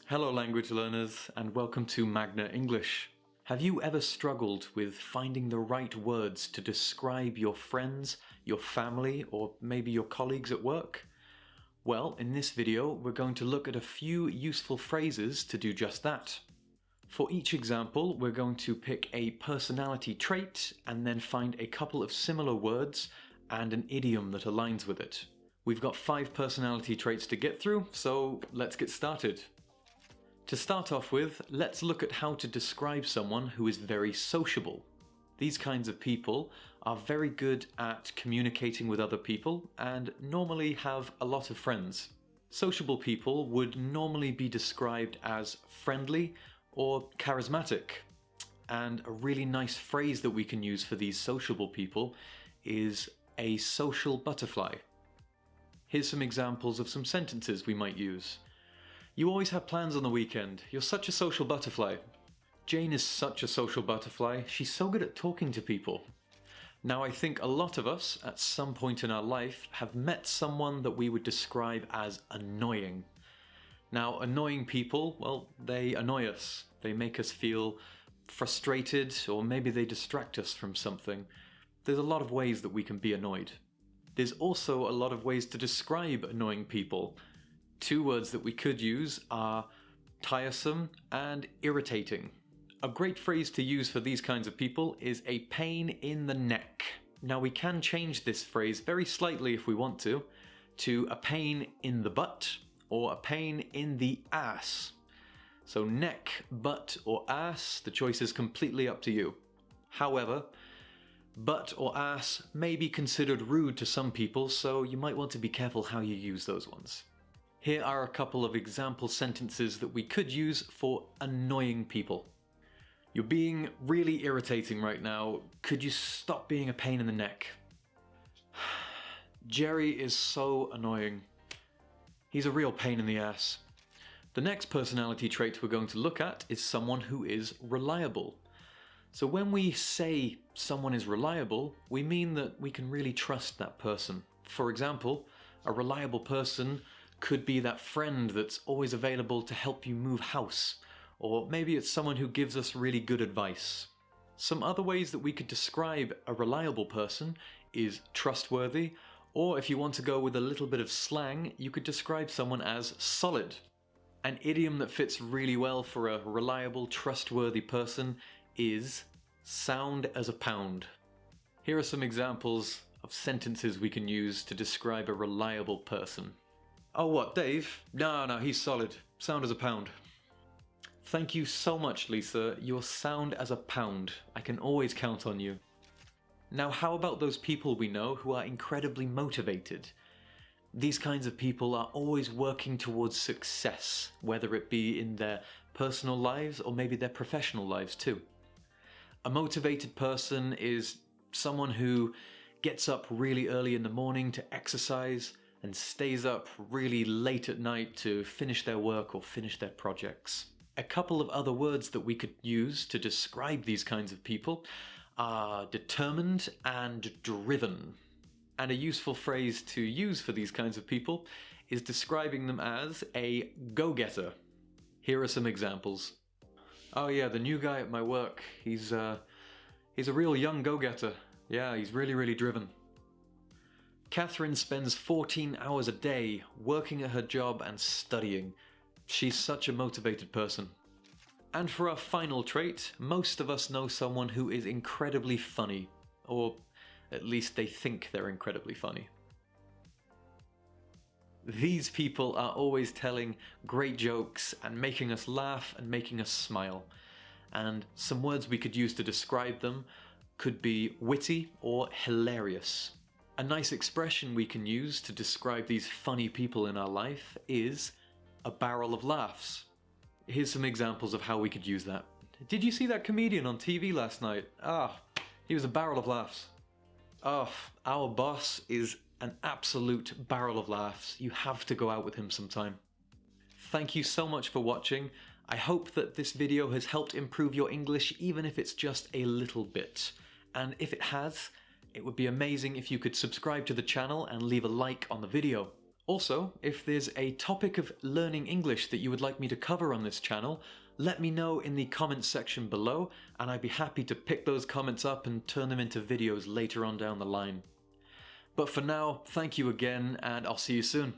Hello language learners, and welcome to Magna English. Have you ever struggled with finding the right words to describe your friends, your family, or maybe your colleagues at work? Well, in this video we're going to look at a few useful phrases to do just that. For each example, we're going to pick a personality trait and then find a couple of similar words and an idiom that aligns with it. We've got 5 personality traits to get through, so let's get started. To start off with, let's look at how to describe someone who is very sociable. These kinds of people are very good at communicating with other people and normally have a lot of friends. Sociable people would normally be described as friendly or charismatic. And a really nice phrase that we can use for these sociable people is a social butterfly. Here's some examples of some sentences we might use. You always have plans on the weekend. You're such a social butterfly. Jane is such a social butterfly. She's so good at talking to people. Now, I think a lot of us, at some point in our life, have met someone that we would describe as annoying. Now, annoying people, well, they annoy us. They make us feel frustrated, or maybe they distract us from something. There's a lot of ways that we can be annoyed. There's also a lot of ways to describe annoying people. 2 words that we could use are tiresome and irritating. A great phrase to use for these kinds of people is a pain in the neck. Now, we can change this phrase very slightly if we want to a pain in the butt or a pain in the ass. So neck, butt or ass, the choice is completely up to you. However, butt or ass may be considered rude to some people, so you might want to be careful how you use those ones. Here are a couple of example sentences that we could use for annoying people. You're being really irritating right now. Could you stop being a pain in the neck? Jerry is so annoying. He's a real pain in the ass. The next personality trait we're going to look at is someone who is reliable. So when we say someone is reliable, we mean that we can really trust that person. For example, a reliable person could be that friend that's always available to help you move house, or maybe it's someone who gives us really good advice. Some other ways that we could describe a reliable person is trustworthy, or if you want to go with a little bit of slang, you could describe someone as solid. An idiom that fits really well for a reliable, trustworthy person is sound as a pound. Here are some examples of sentences we can use to describe a reliable person. Oh, what, Dave? No, he's solid. Sound as a pound. Thank you so much, Lisa. You're sound as a pound. I can always count on you. Now, how about those people we know who are incredibly motivated? These kinds of people are always working towards success, whether it be in their personal lives or maybe their professional lives too. A motivated person is someone who gets up really early in the morning to exercise and stays up really late at night to finish their work or finish their projects. A couple of other words that we could use to describe these kinds of people are determined and driven. And a useful phrase to use for these kinds of people is describing them as a go-getter. Here are some examples. Oh yeah, the new guy at my work, he's a real young go-getter. Yeah, he's really driven. Catherine spends 14 hours a day working at her job and studying. She's such a motivated person. And for our final trait, most of us know someone who is incredibly funny, or at least they think they're incredibly funny. These people are always telling great jokes and making us laugh and making us smile. And some words we could use to describe them could be witty or hilarious. A nice expression we can use to describe these funny people in our life is a barrel of laughs. Here's some examples of how we could use that. Did you see that comedian on TV last night? He was a barrel of laughs. Our boss is an absolute barrel of laughs. You have to go out with him sometime. Thank you so much for watching. I hope that this video has helped improve your English, even if it's just a little bit. And if it has, it would be amazing if you could subscribe to the channel and leave a like on the video. Also, if there's a topic of learning English that you would like me to cover on this channel, let me know in the comments section below, and I'd be happy to pick those comments up and turn them into videos later on down the line. But for now, thank you again, and I'll see you soon.